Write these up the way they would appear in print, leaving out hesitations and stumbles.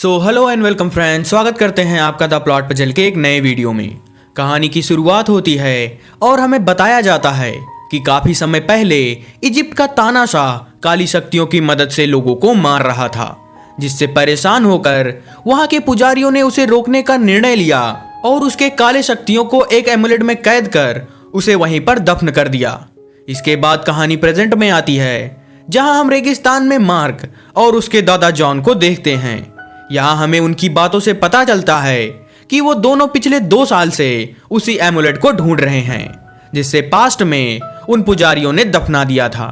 Hello and welcome friends, स्वागत करते हैं आपका द प्लॉट पजल के एक नए वीडियो में। कहानी की शुरुआत होती है और हमें बताया जाता है कि काफी समय पहले इजिप्ट का तानाशाह काली शक्तियों की मदद से लोगों को मार रहा था, जिससे परेशान होकर वहां के पुजारियों ने उसे रोकने का निर्णय लिया और उसके काले शक्तियों को एक एमुलेट में कैद कर उसे वहीं पर दफन कर दिया। इसके बाद कहानी प्रेजेंट में आती है, जहां हम रेगिस्तान में मार्क और उसके दादा जॉन को देखते हैं। यहाँ हमें उनकी बातों से पता चलता है कि वो दोनों पिछले 2 साल से उसी एमुलेट को ढूंढ रहे हैं, जिससे पास्ट में उन पुजारियों ने दफना दिया था।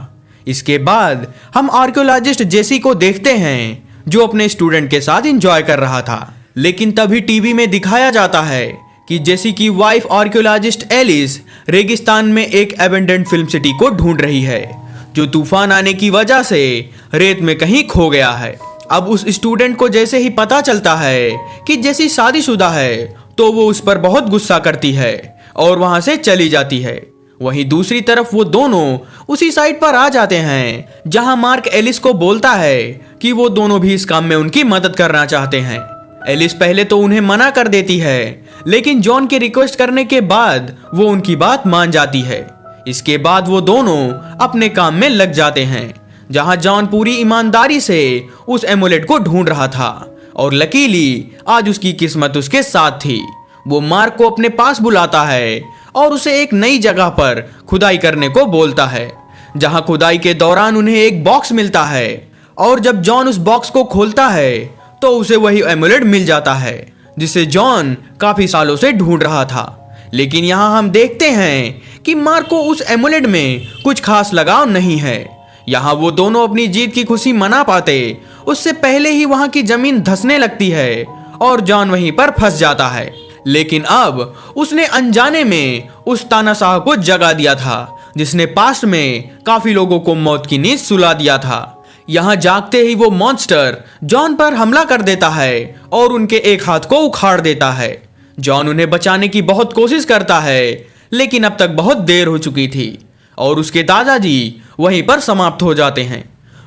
इसके बाद हम आर्कियोलॉजिस्ट जेसी को देखते हैं, जो अपने स्टूडेंट के साथ एंजॉय कर रहा था। लेकिन तभी टीवी में दिखाया जाता है कि जेसी की वाइफ आर्कियोलॉजिस्ट एलिस रेगिस्तान में एक एबेंडेंड फिल्म सिटी को ढूंढ रही है, जो तूफान आने की वजह से रेत में कहीं खो गया है। अब उस स्टूडेंट को जैसे ही पता चलता है कि जेसी शादीशुदा है, तो वो उस पर बहुत गुस्सा करती है और वहां से चली जाती है। वहीं दूसरी तरफ वो दोनों उसी साइट पर आ जाते हैं, जहां मार्क एलिस को बोलता है कि वो दोनों भी इस काम में उनकी मदद करना चाहते हैं। एलिस पहले तो उन्हें मना कर देती है, लेकिन जॉन के रिक्वेस्ट करने के बाद वो उनकी बात मान जाती है। इसके बाद वो दोनों अपने काम में लग जाते हैं, जहां जॉन पूरी ईमानदारी से उस एमुलेट को ढूंढ रहा था और लकीली आज उसकी किस्मत उसके साथ थी। वो मार्क को अपने पास बुलाता है और उसे एक नई जगह पर खुदाई करने को बोलता है, जहां खुदाई के दौरान उन्हें एक बॉक्स मिलता है और जब जॉन उस बॉक्स को खोलता है तो उसे वही एमुलेट मिल जाता है, जिसे जॉन काफी सालों से ढूंढ रहा था। लेकिन यहाँ हम देखते हैं कि मार्क को उस एमुलेट में कुछ खास लगाव नहीं है। यहाँ वो दोनों अपनी जीत की खुशी मना पाते उससे पहले ही वहां की जमीन धंसने लगती है और जॉन वहीं पर फंस जाता है। लेकिन अब उसने अनजाने में उस तानाशाह को जगा दिया था, जिसने पास्ट में काफी लोगों को मौत की नींद सुला दिया था। यहाँ जागते ही वो मॉन्स्टर जॉन पर हमला कर देता है और उनके एक हाथ को उखाड़ देता है। जॉन उन्हें बचाने की बहुत कोशिश करता है, लेकिन अब तक बहुत देर हो चुकी थी और उसके दादाजी वहीं पर समाप्त हो जाते हैं।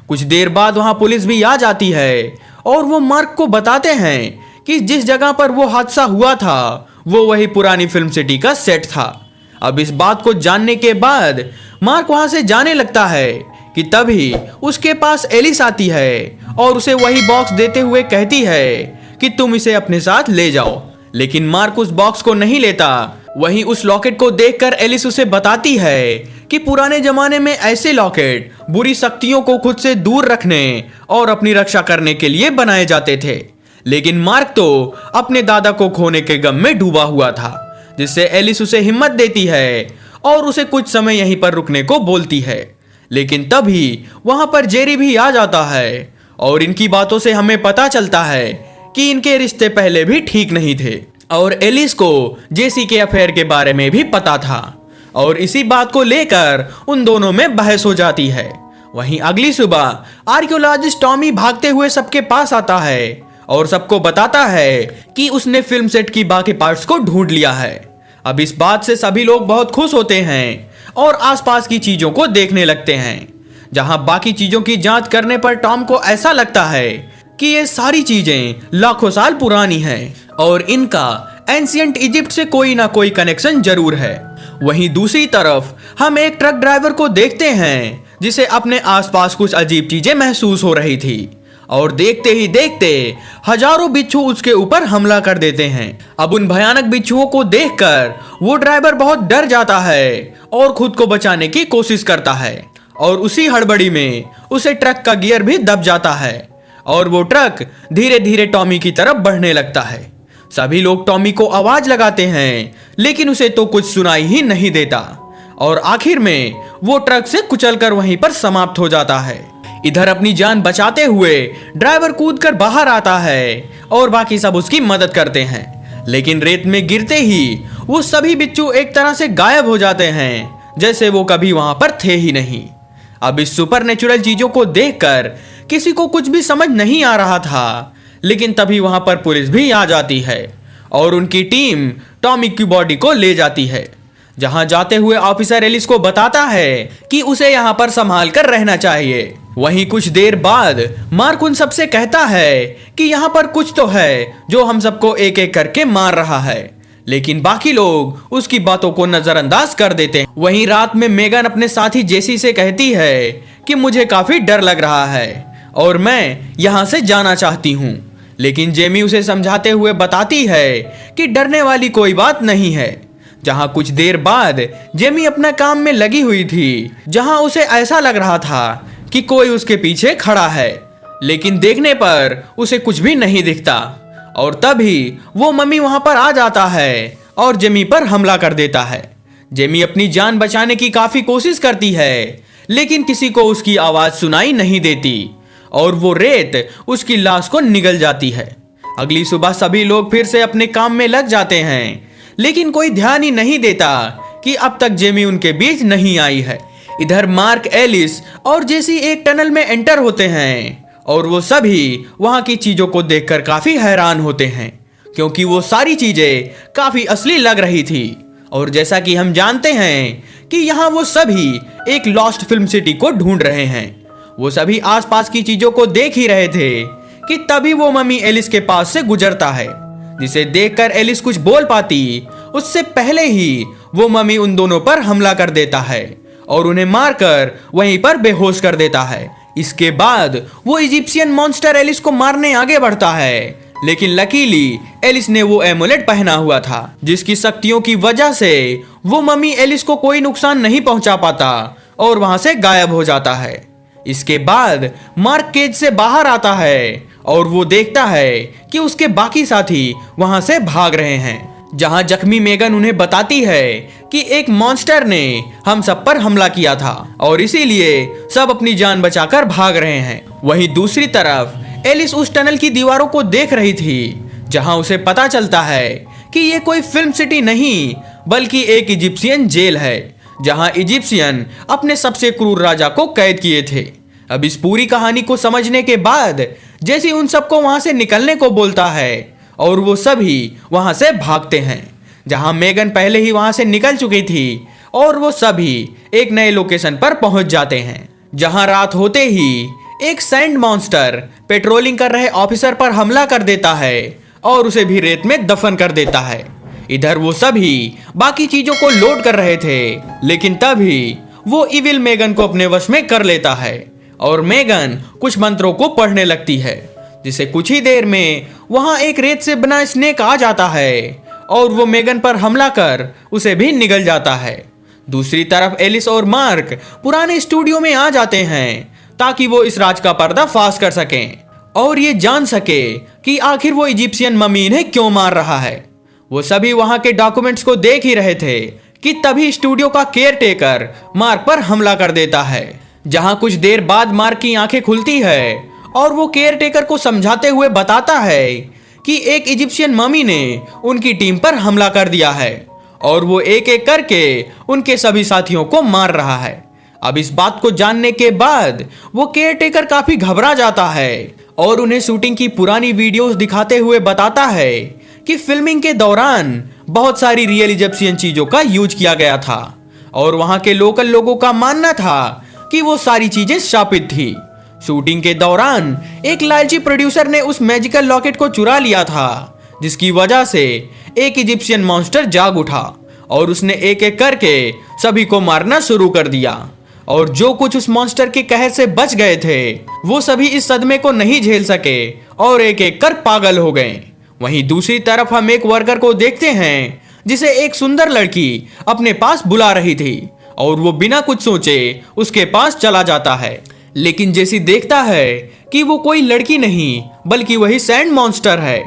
कुछ देर बाद वहां पुलिस भी आ जाती है और वो मार्क को बताते हैं कि जिस जगह पर वो हादसा हुआ था वो वही पुरानी फिल्म सिटी का सेट था। अब इस बात को जानने के बाद मार्क वहां से जाने लगता है कि तभी उसके पास एलिस आती है और उसे वही बॉक्स देते हुए कहती है कि तुम इसे अपने साथ ले जाओ। लेकिन मार्क उस बॉक्स को नहीं लेता। वहीं उस लॉकेट को देखकर एलिस उसे बताती है कि पुराने जमाने में ऐसे लॉकेट बुरी शक्तियों को खुद से दूर रखने और अपनी रक्षा करने के लिए बनाए जाते थे। लेकिन मार्क तो अपने दादा को खोने के गम में डूबा हुआ था, जिससे एलिस उसे हिम्मत देती है और उसे कुछ समय यहीं पर रुकने को बोलती है। लेकिन तभी वहां पर जेरी भी आ जाता है और इनकी बातों से हमें पता चलता है कि इनके रिश्ते पहले भी ठीक नहीं थे और एलिस को जेसी के अफेयर के बारे में भी पता था और इसी बात को लेकर उन दोनों में बहस हो जाती है। वहीं अगली सुबह आर्कियोलॉजिस्ट टॉमी भागते हुए सबके पास आता है और सबको बताता है कि उसने फिल्म सेट की बाकी पार्ट्स को ढूंढ लिया है। अब इस बात से सभी लोग बहुत खुश होते हैं और आसपास की चीजों को देखने लगते हैं। जहां बाकी चीजों की जांच करने पर टॉम को ऐसा लगता है कि ये सारी चीजें लाखों साल पुरानी हैं और इनका एंशिएंट इजिप्ट से कोई ना कोई कनेक्शन जरूर है। वहीं दूसरी तरफ हम एक ट्रक ड्राइवर को देखते हैं, जिसे अपने आसपास कुछ अजीब चीजें महसूस हो रही थी और देखते ही देखते हजारों बिच्छू उसके ऊपर हमला कर देते हैं। अब उन भयानक बिच्छुओं को देखकर वो ड्राइवर बहुत डर जाता है और खुद को बचाने की कोशिश करता है और उसी हड़बड़ी में उसे ट्रक का गियर भी दब जाता है और वो ट्रक धीरे धीरे टॉमी की तरफ बढ़ने लगता है। सभी लोग टॉमी को आवाज लगाते हैं, लेकिन उसे तो कुछ सुनाई ही नहीं देता और आखिर में वो ट्रक से कुचलकर वहीं पर समाप्त हो जाता है। इधर अपनी जान बचाते हुए ड्राइवर कूदकर बाहर आता है और बाकी सब उसकी मदद करते हैं, लेकिन रेत में गिरते ही वो सभी बिच्छू एक तरह से गायब हो जाते हैं, जैसे वो कभी वहां पर थे ही नहीं। अब इस सुपरनेचुरल चीजों को देखकर किसी को कुछ भी समझ नहीं आ रहा था, लेकिन तभी वहां पर पुलिस भी आ जाती है और उनकी टीम टॉमी की बॉडी को ले जाती है। जहां जाते हुए ऑफिसर एलिस को बताता है कि उसे यहां पर संभाल कर रहना चाहिए वहीं कुछ देर बाद मार्क उन सबसे कहता है कि यहाँ पर कुछ तो है जो हम सबको एक एक करके मार रहा है, लेकिन बाकी लोग उसकी बातों को नजरअंदाज कर देते हैं। वहीं रात में मेगन अपने साथी जेसी से कहती है कि मुझे काफी डर लग रहा है और मैं यहाँ से जाना चाहती हूँ, लेकिन जेमी उसे समझाते हुए बताती है कि डरने वाली कोई बात नहीं है। जहाँ कुछ देर बाद जेमी अपना काम में लगी हुई थी, जहाँ उसे ऐसा लग रहा था कि कोई उसके पीछे खड़ा है, लेकिन देखने पर उसे कुछ भी नहीं दिखता। और तभी वो मम्मी वहां पर आ जाता है और जेमी पर हमला कर देता है। जेमी अपनी जान बचाने की काफी कोशिश करती है, लेकिन किसी को उसकी आवाज सुनाई नहीं देती और वो रेत उसकी लाश को निगल जाती है। अगली सुबह सभी लोग फिर से अपने काम में लग जाते हैं, लेकिन कोई ध्यान ही नहीं देता कि अब तक जेमी उनके बीच नहीं आई है। इधर मार्क, एलिस और जेसी एक टनल में एंटर होते हैं और वो सभी वहां की चीजों को देखकर काफी हैरान होते हैं, क्योंकि वो सारी चीजें काफी असली लग रही थी। और जैसा कि हम जानते हैं कि यहाँ वो सभी एक लॉस्ट फिल्म सिटी को ढूंढ रहे हैं। वो सभी आसपास की चीजों को देख ही रहे थे कि तभी वो मम्मी एलिस के पास से गुजरता है, जिसे देखकर एलिस कुछ बोल पाती उससे पहले ही वो मम्मी उन दोनों पर हमला कर देता है और उन्हें मारकर वहीं पर बेहोश कर देता है। इसके बाद वो इजिप्शियन मॉन्स्टर एलिस को मारने आगे बढ़ता है, लेकिन लकीली एलिस ने वो एमुलेट पहना हुआ था, जिसकी शक्तियों की वजह से वो मम्मी एलिस को कोई नुकसान नहीं पहुंचा पाता और वहां से गायब हो जाता है। इसके बाद मार्क केज से बाहर आता है और वो देखता है कि उसके बाकी साथी वहां से भाग रहे हैं। जहां जख्मी मेगन उन्हें बताती है कि एक मॉन्स्टर ने हम सब पर हमला किया था और इसीलिए सब अपनी जान बचाकर भाग रहे हैं। वहीं दूसरी तरफ एलिस उस टनल की दीवारों को देख रही थी, जहां उसे पता चलता है कि ये कोई फिल्म सिटी नहीं बल्कि एक इजिप्शियन जेल है, जहां इजिप्शियन अपने सबसे क्रूर राजा को कैद किए थे। अब इस पूरी कहानी को समझने के बाद जैसे उन सबको वहां से निकलने को बोलता है और वो सभी वहां से भागते हैं, जहां मेगन पहले ही वहां से निकल चुकी थी और वो सभी एक नए लोकेशन पर पहुंच जाते हैं, जहां रात होते ही एक सैंड मॉन्स्टर पेट्रोलिंग कर रहे ऑफिसर पर हमला कर देता है और उसे भी रेत में दफन कर देता है। इधर वो सभी बाकी चीजों को लोड कर रहे थे, लेकिन तभी वो इविल मेगन को अपने वश में कर लेता है और मेगन कुछ मंत्रों को पढ़ने लगती है, जिसे कुछ ही देर में वहां एक रेत से बना स्नेक आ जाता है और वो मेगन पर हमला कर उसे भी निगल जाता है। दूसरी तरफ एलिस और मार्क पुराने स्टूडियो में आ जाते हैं ताकि वो इस राज का पर्दा फाश कर सकें और ये जान सके कि आखिर वो इजिप्शियन मम्मी इन्हें क्यों मार रहा है। वो सभी वहां के डॉक्यूमेंट्स को देख ही रहे थे कि तभी स्टूडियो का केयर टेकर मार्क पर हमला कर देता है। जहां कुछ देर बाद मार्क की आंखें खुलती है और वो केयर टेकर को समझाते हुए बताता है कि एक इजिप्शियन मम्मी ने उनकी टीम पर हमला कर दिया है और वो एक एक करके उनके सभी साथियों को मार रहा है। अब इस बात को जानने के बाद वो केयर टेकर काफी घबरा जाता है और उन्हें शूटिंग की पुरानी वीडियोस दिखाते हुए बताता है कि फिल्मिंग के दौरान बहुत सारी रियल इजिप्शियन चीजों का यूज किया गया था और वहां के लोकल लोगों का मानना था कि वो सारी चीजें शापित थी। शूटिंग के दौरान एक लालची प्रोड्यूसर ने उस मैजिकल लॉकेट को चुरा लिया था, जिसकी वजह से एक इजिप्शियन मॉन्स्टर जाग उठा और उसने एक एक करके सभी को मारना शुरू कर दिया और जो कुछ उस मॉन्स्टर के कहर से बच गए थे वो सभी इस सदमे को नहीं झेल सके और एक एक कर पागल हो गए। वहीं दूसरी तरफ हम एक वर्कर को देखते हैं जिसे एक सुंदर लड़की अपने पास बुला रही थी और वो बिना कुछ सोचे उसके पास चला जाता है, लेकिन जैसी देखता है कि वो कोई लड़की नहीं बल्कि वही सैंड मॉन्स्टर है।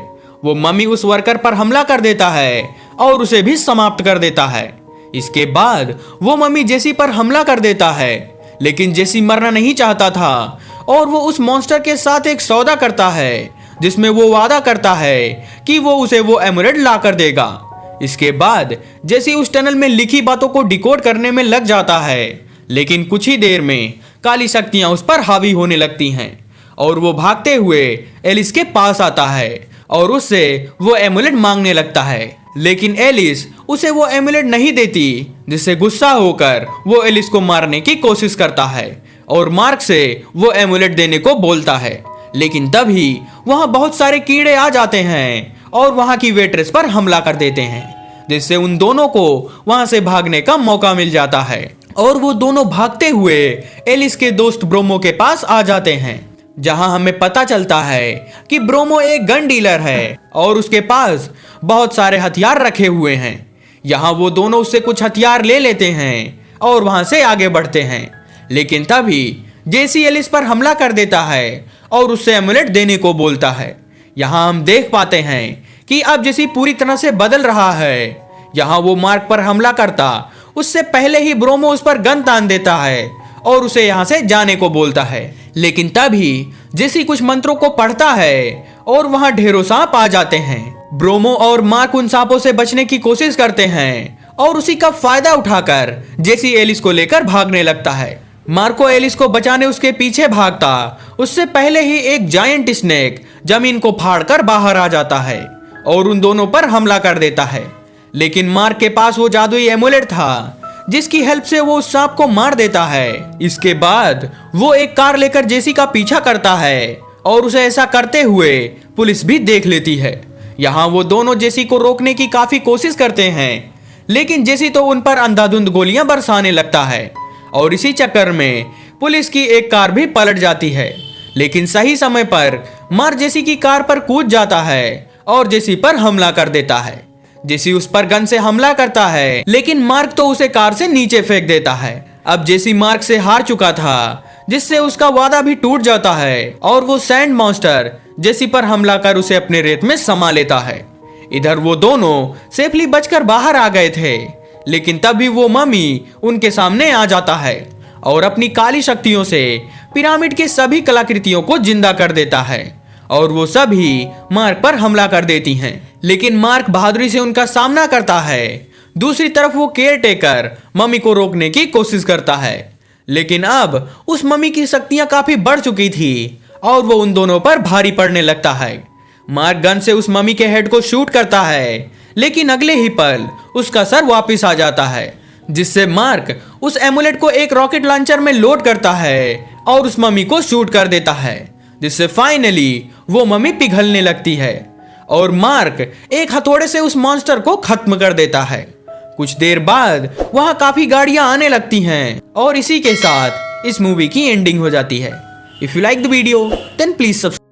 वो मम्मी उस वर्कर पर हमला कर देता है और उसे भी समाप्त कर देता है। इसके बाद वो मम्मी जेसी पर हमला कर देता है, लेकिन जेसी मरना नहीं चाहता था और वो उस मॉन्स्टर के साथ एक सौदा करता है जिसमें वो वादा करता है कि वो उसे वो एमुलेट ला कर देगा। इसके बाद जेसी उस टनल में लिखी बातों को डिकोड करने में लग जाता है, लेकिन कुछ ही देर में काली शक्तियां उस पर हावी होने लगती हैं और वो भागते हुए एलिस के पास आता है और उससे वो एमुलेट मांगने लगता है, लेकिन एलिस उसे वो एमुलेट नहीं देती, जिससे गुस्सा होकर वो एलिस को मारने की कोशिश करता है और मार्क से वो एमुलेट देने को बोलता है। लेकिन तभी वहां बहुत सारे कीड़े आ जाते हैं और वहां की वेट्रेस पर हमला कर देते हैं, जिससे उन दोनों को वहां से भागने का मौका मिल जाता है और वो दोनों भागते हुए एलिस के दोस्त ब्रोमो के पास आ जाते हैं, जहां हमें पता चलता है कि ब्रोमो एक गन डीलर है और उसके पास बहुत सारे हथियार रखे हुए हैं। यहाँ वो दोनों उससे कुछ हथियार ले लेते हैं और वहां से आगे बढ़ते हैं। लेकिन तभी जेसी एलिस पर हमला कर देता है और उससे एमुलेट देने को बोलता है। यहाँ हम देख पाते हैं कि अब जेसी पूरी तरह से बदल रहा है। यहाँ वो मार्क पर हमला करता उससे पहले ही ब्रोमो उस पर गन तान देता है और उसे यहाँ से जाने को बोलता है। लेकिन तभी जेसी कुछ मंत्रों को पढ़ता है और वहां ढेरों सांप आ जाते हैं। ब्रोमो और मार्क उन सांपों से बचने की कोशिश करते हैं और उसी का फायदा उठाकर जेसी एलिस को लेकर भागने लगता है। मार्को एलिस को बचाने उसके पीछे भागता उससे पहले ही एक जायंट स्नेक जमीन को फाड़कर बाहर आ जाता है और उन दोनों पर हमला कर देता है। लेकिन मार्क के पास वो जादुई एमुलेट था जिसकी हेल्प से वो उस सांप को मार देता है। इसके बाद वो एक कार लेकर जेसी का पीछा करता है और उसे ऐसा करते हुए पुलिस भी देख लेती है। यहाँ वो दोनों जेसी को रोकने की काफी कोशिश करते हैं, लेकिन जेसी तो उन पर अंधाधुंध गोलियां बरसाने लगता है और इसी चक्कर में पुलिस की एक कार भी पलट जाती है। लेकिन सही समय पर मार्क जेसी की कार पर कूद जाता है और जेसी पर हमला कर देता है। जेसी उस पर गन से हमला करता है, लेकिन मार्क तो उसे कार से नीचे फेंक देता है। अब जेसी मार्क से हार चुका था, जिससे उसका वादा भी टूट जाता है और वो सैंड मॉन्स्टर जेसी पर हमला कर उसे अपने रेत में समा लेता है। इधर वो दोनों सेफली बचकर बाहर आ गए थे, लेकिन तभी वो मम्मी उनके सामने आ जाता है और अपनी काली शक्तियों से पिरामिड के सभी कलाकृतियों को जिंदा कर देता है और वो सभी मार्क पर हमला कर देती हैं। लेकिन मार्क बहादुरी से उनका सामना करता है। दूसरी तरफ वो केयर टेकर मम्मी को रोकने की कोशिश करता है, लेकिन अब उस मम्मी की शक्तियां काफी बढ़ चुकी थी और वो उन दोनों पर भारी पड़ने लगता है। मार्क गन से उस मम्मी के हेड को शूट करता है, लेकिन अगले ही पल उसका सर वापस आ जाता है, जिससे मार्क उस एमुलेट को एक रॉकेट लॉन्चर में लोड करता है और उस मम्मी को शूट कर देता है, जिससे फाइनली वो मम्मी पिघलने लगती है और मार्क एक हथौड़े से उस मॉन्स्टर को खत्म कर देता है। कुछ देर बाद वहां काफी गाड़ियां आने लगती हैं और इसी के साथ इस मूवी की एंडिंग हो जाती है। If you like the video then please subscribe.